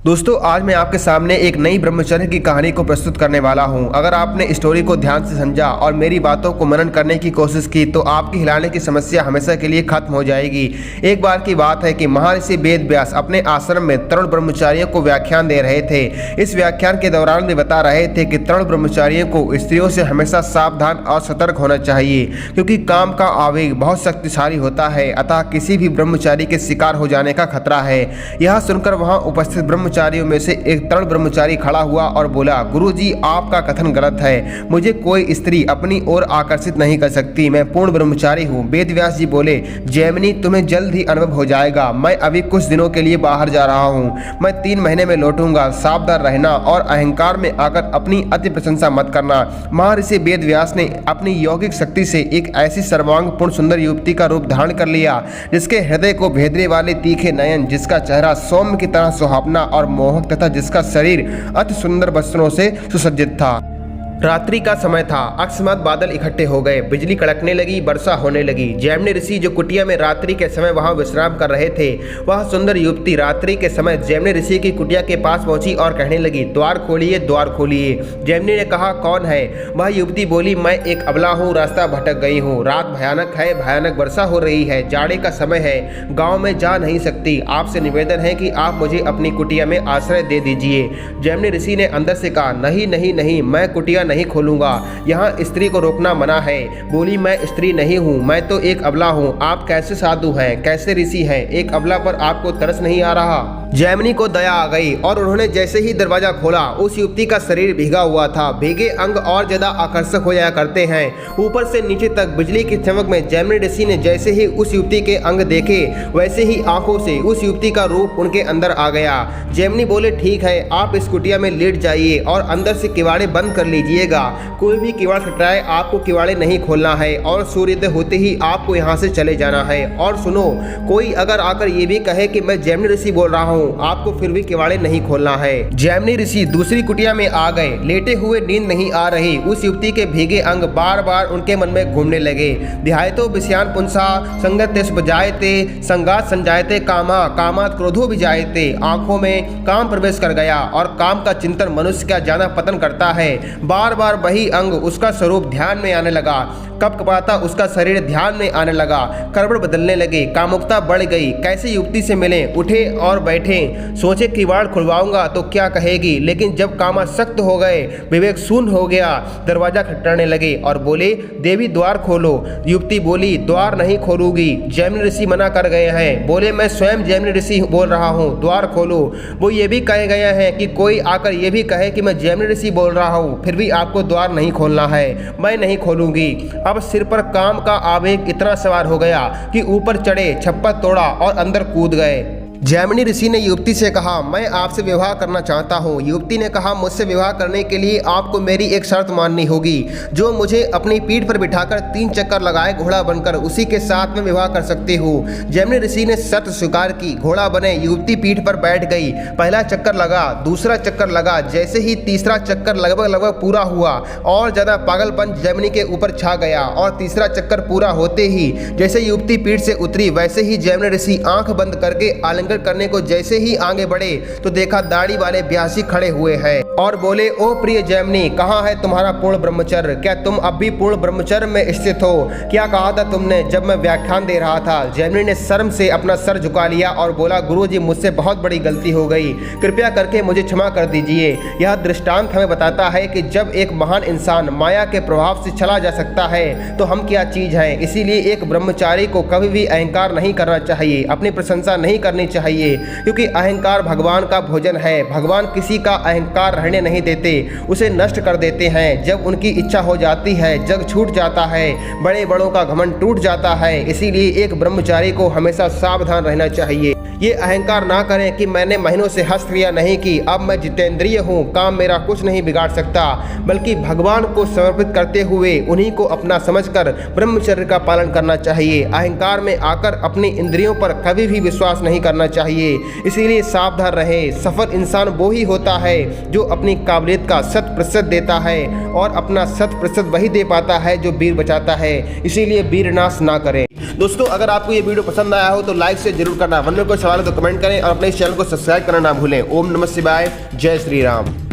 दोस्तों आज मैं आपके सामने एक नई ब्रह्मचर्य की कहानी को प्रस्तुत करने वाला हूं। अगर आपने स्टोरी को ध्यान से समझा और मेरी बातों को मनन करने की कोशिश की तो आपकी हिलाने की समस्या हमेशा के लिए खत्म हो जाएगी। एक बार की बात है कि महर्षि वेद व्यास अपने आश्रम में तरुण ब्रह्मचारियों को व्याख्यान दे रहे थे। इस व्याख्यान के दौरान वे बता रहे थे कि तरुण ब्रह्मचारियों को स्त्रियों से हमेशा सावधान और सतर्क होना चाहिए, क्योंकि काम का आवेग बहुत शक्तिशाली होता है, अतः किसी भी ब्रह्मचारी के शिकार हो जाने का खतरा है। यह सुनकर वहां उपस्थित ब्रह्मचारियों में से एक तरुण ब्रह्मचारी खड़ा हुआ और बोला, गुरुजी आपका कथन गलत है। मुझे कोई स्त्री अपनी ओर आकर्षित नहीं कर सकती। मैं पूर्ण ब्रह्मचारी हूँ। वेद व्यास जी बोले, जैमिनी तुम्हें जल्द ही अनुभव हो जाएगा। मैं अभी कुछ दिनों के लिए बाहर जा रहा हूँ। मैं 3 महीने में लौटूंगा। सावधान रहना और अहंकार में आकर अपनी अति प्रशंसा मत करना। महर्षि वेद व्यास ने अपनी यौगिक शक्ति से एक ऐसी सर्वांग पूर्ण सुंदर युवती का रूप धारण कर लिया, जिसके हृदय को भेदने वाले तीखे नयन, जिसका चेहरा सौम्य की तरह सुहावना और मोहक तथा जिसका शरीर अति सुंदर वस्त्रों से सुसज्जित था। रात्रि का समय था। अकस्मात बादल इकट्ठे हो गए, बिजली कड़कने लगी, वर्षा होने लगी। जैमिनी ऋषि जो कुटिया में रात्रि के समय वहां विश्राम कर रहे थे, वह सुंदर युवती रात्रि के समय जैमिनी ऋषि की कुटिया के पास पहुंची और कहने लगी, द्वार खोलिए, द्वार खोलिए। जैमिनी ने कहा, कौन है? वह युवती बोली, मैं एक अबला हूँ, रास्ता भटक गई हूँ। रात भयानक है, भयानक वर्षा हो रही है, जाड़े का समय है, गाँव में जा नहीं सकती। आपसे निवेदन है कि आप मुझे अपनी कुटिया में आश्रय दे दीजिए। जैमिनी ऋषि ने अंदर से कहा, नहीं नहीं नहीं, मैं कुटिया नहीं खोलूंगा। यहाँ स्त्री को रोकना मना है। बोली, मैं स्त्री नहीं हूँ, मैं तो एक अबला हूँ। आप कैसे साधु हैं, कैसे ऋषि हैं? एक अबला पर आपको तरस नहीं आ रहा? जैमिनी को दया आ गई और उन्होंने जैसे ही दरवाजा खोला, उस युवती का शरीर भीगा हुआ था। भीगे अंग और ज्यादा आकर्षक हो जाया करते हैं। ऊपर से नीचे तक बिजली की चमक में जैमिनी ऋषि ने जैसे ही उस युवती के अंग देखे, वैसे ही आंखों से उस युवती का रूप उनके अंदर आ गया। जैमिनी बोले, ठीक है, आप इस कुटिया में लेट जाइए और अंदर से किवाड़े बंद कर लीजिएगा। कोई भी किवाड़ खटराए आपको किवाड़े नहीं खोलना है और सूर्योदय होते ही आपको यहाँ से चले जाना है। और सुनो, कोई अगर आकर ये भी कहे कि मैं जैमिनी ऋषि बोल रहा हूँ, आपको फिर भी किवाड़े नहीं खोलना है। जैमिनी ऋषि दूसरी कुटिया में आ गए। लेटे हुए नींद नहीं आ रही। उस युवती के भीगे अंग बार बार उनके मन में घूमने लगे। ध्यायतो विषयान पुंसा संगत्यस बजायते संगात संजायते कामा कामात क्रोधो विजायते। आंखों में काम प्रवेश कर गया और काम का चिंतन मनुष्य का जाना पतन करता है। बार बार वही अंग, उसका स्वरूप ध्यान में आने लगा। कपकपाता उसका शरीर ध्यान में आने लगा। करवट बदलने लगे। कामुकता बढ़ गई। कैसे युवती से मिले, उठे और बैठे। सोचे किवाड़ खुलवाऊंगा तो क्या कहेगी, लेकिन जब कामा सख्त हो गए, विवेक शून्य हो गया। दरवाजा खटखटाने लगे और बोले, देवी द्वार खोलो। युवती बोली, द्वार नहीं खोलूंगी, जैमिनी ऋषि मना कर गए हैं। बोले, मैं स्वयं जैमिनी ऋषि बोल रहा हूँ, द्वार खोलो। वो ये भी कहे गए हैं कि कोई आकर ये भी कहे कि मैं जैमिनी ऋषि बोल रहा हूँ, फिर भी आपको द्वार नहीं खोलना है, मैं नहीं खोलूंगी। अब सिर पर काम का आवेग इतना सवार हो गया कि ऊपर चढ़े, छप्पर तोड़ा और अंदर कूद गए। जैमिनी ऋषि ने युवती से कहा, मैं आपसे विवाह करना चाहता हूँ। युवती ने कहा, मुझसे विवाह करने के लिए आपको मेरी एक शर्त माननी होगी। जो मुझे अपनी पीठ पर बिठाकर 3 चक्कर लगाए घोड़ा बनकर, उसी के साथ में विवाह कर सकती हूँ। जैमिनी ऋषि ने शर्त स्वीकार की। घोड़ा बने, युवती पीठ पर बैठ गई। पहला चक्कर लगा, दूसरा चक्कर लगा। जैसे ही तीसरा चक्कर लगभग पूरा हुआ और ज्यादा पागलपन जैमिनी के ऊपर छा गया और तीसरा चक्कर पूरा होते ही जैसे युवती पीठ से उतरी, वैसे ही जैमिनी ऋषि आंख बंद करके आलिंगन करने को जैसे ही आगे बढ़े तो देखा दाढ़ी वाले ब्यासी खड़े हुए हैं और बोले, ओ प्रिय जैमिनी, कहाँ है तुम्हारा पूर्ण ब्रह्मचर्य? क्या तुम अब भी पूर्ण ब्रह्मचर्य में स्थित हो? क्या कहा था तुमने जब मैं व्याख्यान दे रहा था? जैमिनी ने शर्म से अपना सर झुका लिया और बोला, गुरुजी, मुझसे बहुत बड़ी गलती हो गई, कृपया करके मुझे क्षमा कर दीजिए। यह दृष्टांत हमें बताता है कि जब एक महान इंसान माया के प्रभाव से चला जा सकता है तो हम क्या चीज है। इसीलिए एक ब्रह्मचारी को कभी भी अहंकार नहीं करना चाहिए, अपनी प्रशंसा नहीं करनी चाहिए, क्योंकि अहंकार भगवान का भोजन है। भगवान किसी का अहंकार रहने नहीं देते, उसे नष्ट कर देते हैं। जब उनकी इच्छा हो जाती है, जग छूट जाता है, बड़े बड़ों का घमंड टूट जाता है। इसीलिए एक ब्रह्मचारी को हमेशा सावधान रहना चाहिए। ये अहंकार ना करें कि मैंने महीनों से हस्तक्रिया नहीं की, अब मैं जितेंद्रिय हूँ, काम मेरा कुछ नहीं बिगाड़ सकता, बल्कि भगवान को समर्पित करते हुए उन्हीं को अपना समझकर ब्रह्मचर्य का पालन करना चाहिए। अहंकार में आकर अपनी इंद्रियों पर कभी भी विश्वास नहीं करना चाहिए। इसीलिए सावधान रहे। सफल इंसान वो ही होता है जो अपनी काबिलियत का 100% देता है और अपना 100% वही दे पाता है जो वीर बचाता है। इसीलिए वीर नाश ना करें। दोस्तों अगर आपको ये वीडियो पसंद आया हो तो लाइक से जरूर करना। मन में कोई सवाल हो तो कमेंट करें और अपने इस चैनल को सब्सक्राइब करना ना भूलें। ओम नमः शिवाय, जय श्री राम।